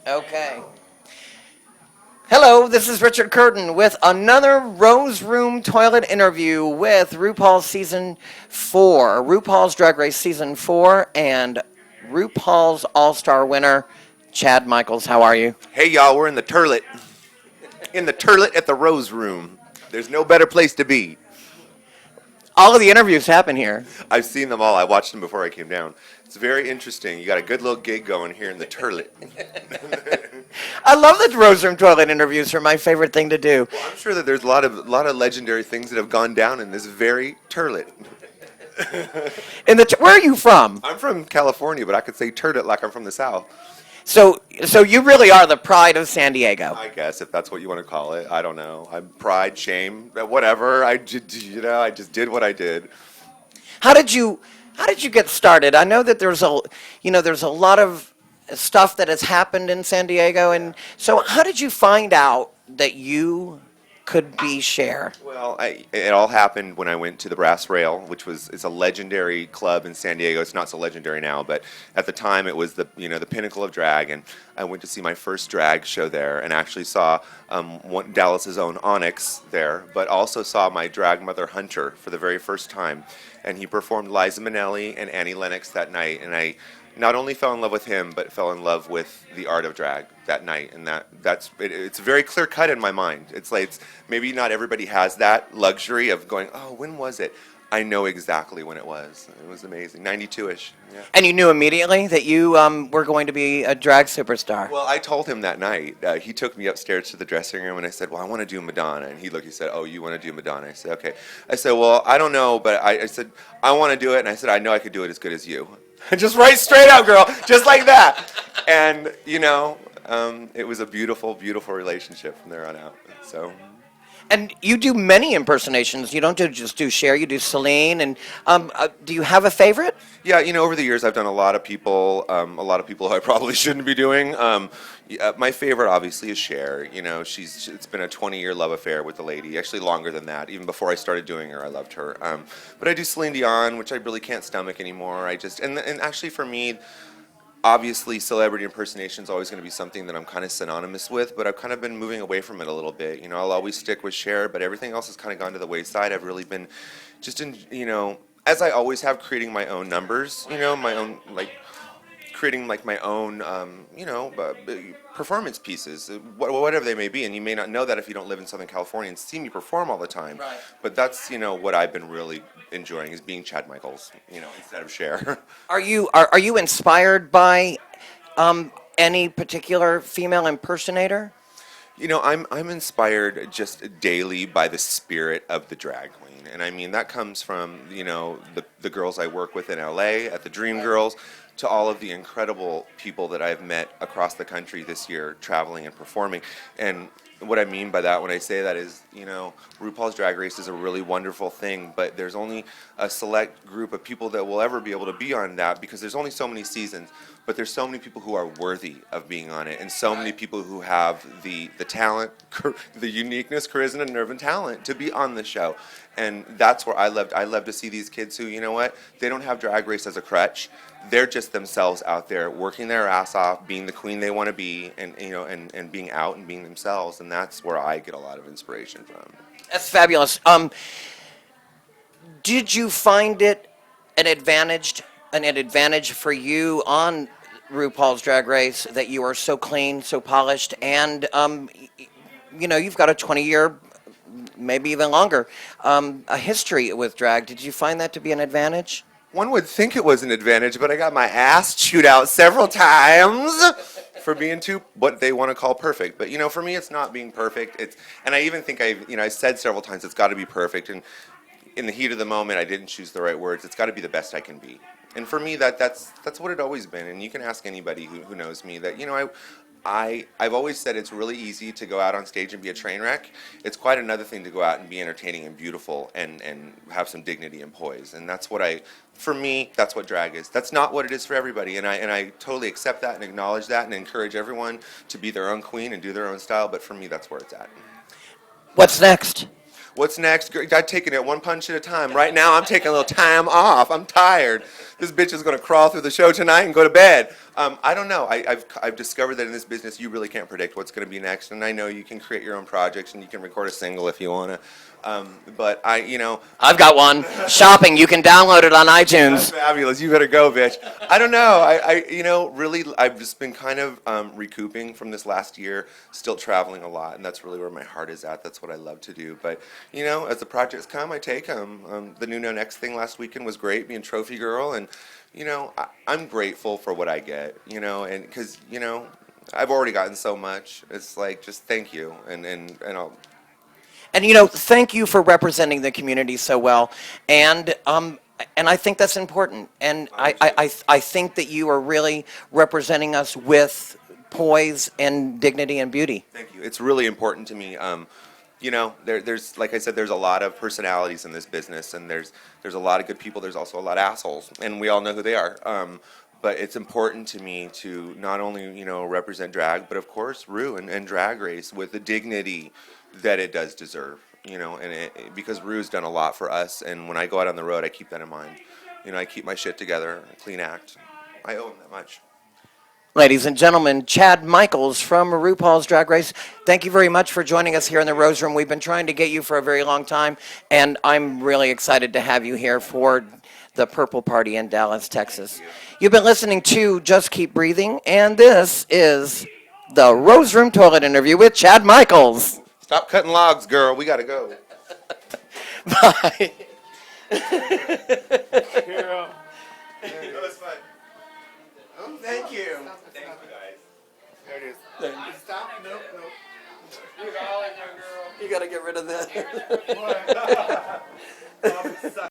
Okay. Hello, this is Richard Curtin with another Rose Room Toilet interview with RuPaul's Season 4, RuPaul's Drag Race Season 4, and RuPaul's All-Star winner, Chad Michaels. How are you? Hey y'all, we're in the turlet. In the turlet at the Rose Room. There's no better place to be. All of the interviews happen here. I've seen them all. I watched them before I came down. It's very interesting. You got a good little gig going here in the turlet. I love the Rose Room Toilet interviews. Are my favorite thing to do. Well, I'm sure that there's a lot of legendary things that have gone down in this very turlet. Where are you from? I'm from California, but I could say turlet like I'm from the South. So you really are the pride of San Diego. I guess if that's what you want to call it. I don't know. I'm pride, shame, whatever. I just did what I did. How did you get started? I know that there's a lot of stuff that has happened in San Diego, and so how did you find out that you could be Cher? Well, it all happened when I went to the Brass Rail, which is a legendary club in San Diego. It's not so legendary now, but at the time it was the pinnacle of drag, and I went to see my first drag show there, and actually saw Dallas's own Onyx there, but also saw my drag mother Hunter for the very first time, and he performed Liza Minnelli and Annie Lennox that night, and I not only fell in love with him, but fell in love with the art of drag that night, and it's very clear cut in my mind. It's maybe not everybody has that luxury of going, oh, when was it? I know exactly when it was. It was amazing, 92-ish. Yeah. And you knew immediately that you were going to be a drag superstar. Well, I told him that night. He took me upstairs to the dressing room, and I said, well, I want to do Madonna. And he said, oh, you want to do Madonna? I said, okay. I said, well, I don't know, but I said, I want to do it. And I said, I know I could do it as good as you. Just right straight up, girl, just like that. And, it was a beautiful, beautiful relationship from there on out. So. And you do many impersonations. You don't just do Cher. You do Celine. And do you have a favorite? Yeah, over the years I've done a lot of people who I probably shouldn't be doing. My favorite, obviously, is Cher. It's been a 20-year love affair with the lady. Actually, longer than that. Even before I started doing her, I loved her. But I do Celine Dion, which I really can't stomach anymore. And actually, for me, obviously, celebrity impersonation is always going to be something that I'm kind of synonymous with, but I've kind of been moving away from it a little bit. I'll always stick with Cher, but everything else has kind of gone to the wayside. I've really been just as I always have, creating my own numbers, my own, creating my own, performance pieces, whatever they may be. And you may not know that if you don't live in Southern California and see me perform all the time. Right. But that's, what I've been really enjoying is being Chad Michaels, instead of Cher. Are you inspired by any particular female impersonator? I'm inspired just daily by the spirit of the drag queen. And I mean, that comes from, the girls I work with in LA at the Dream Girls, to all of the incredible people that I've met across the country this year, traveling and performing. And what I mean by that when I say that is, RuPaul's Drag Race is a really wonderful thing, but there's only a select group of people that will ever be able to be on that, because there's only so many seasons, but there's so many people who are worthy of being on it, and so many people who have the talent, the uniqueness, charisma, and nerve and talent to be on the show. And that's where I love to see these kids who, they don't have Drag Race as a crutch. They're just themselves out there working their ass off, being the queen they want to be, and and being out and being themselves. And that's where I get a lot of inspiration from. That's fabulous. Did you find it an advantage for you on RuPaul's Drag Race that you are so clean, so polished, and you've got a 20-year, maybe even longer, a history with drag? Did you find that to be an advantage? One would think it was an advantage, but I got my ass chewed out several times for being too what they want to call perfect. But for me, it's not being perfect. And I even think I said several times it's got to be perfect. And in the heat of the moment, I didn't choose the right words. It's got to be the best I can be. And for me, that's what it's always been. And you can ask anybody who knows me that I've always said it's really easy to go out on stage and be a train wreck. It's quite another thing to go out and be entertaining and beautiful and have some dignity and poise. And for me, that's what drag is. That's not what it is for everybody. And I totally accept that and acknowledge that and encourage everyone to be their own queen and do their own style. But for me, that's where it's at. What's next? What's next? I'm taking it one punch at a time. Right now, I'm taking a little time off. I'm tired. This bitch is going to crawl through the show tonight and go to bed. I don't know. I've discovered that in this business, you really can't predict what's going to be next. And I know you can create your own projects and you can record a single if you want to. But I've got one. Shopping. You can download it on that's iTunes. fabulous. You better go, bitch. I don't know. Really, I've just been kind of recouping from this last year, still traveling a lot, and that's really where my heart is at. That's what I love to do. But as the projects come, I take them. The new No Next thing last weekend was great, being trophy girl, and I'm grateful for what I get. And because I've already gotten so much. It's like just thank you, and I'll. And thank you for representing the community so well. And I think that's important. And I think that you are really representing us with poise and dignity and beauty. Thank you. It's really important to me. There's like I said, there's a lot of personalities in this business, and there's a lot of good people. There's also a lot of assholes, and we all know who they are. But it's important to me to not only represent drag, but of course Rue and Drag Race with the dignity that it does deserve. Because Rue's done a lot for us, and when I go out on the road, I keep that in mind. I keep my shit together, clean act. I owe him that much. Ladies and gentlemen, Chad Michaels from RuPaul's Drag Race, thank you very much for joining us here in the Rose Room. We've been trying to get you for a very long time, and I'm really excited to have you here for the Purple Party in Dallas, Texas. You've been listening to Just Keep Breathing, and this is the Rose Room Toilet Interview with Chad Michaels. Stop cutting logs, girl. We gotta go. Bye. That was fun. Thank you. Thank you, guys. There it is. Stop. Nope. You got to get rid of that.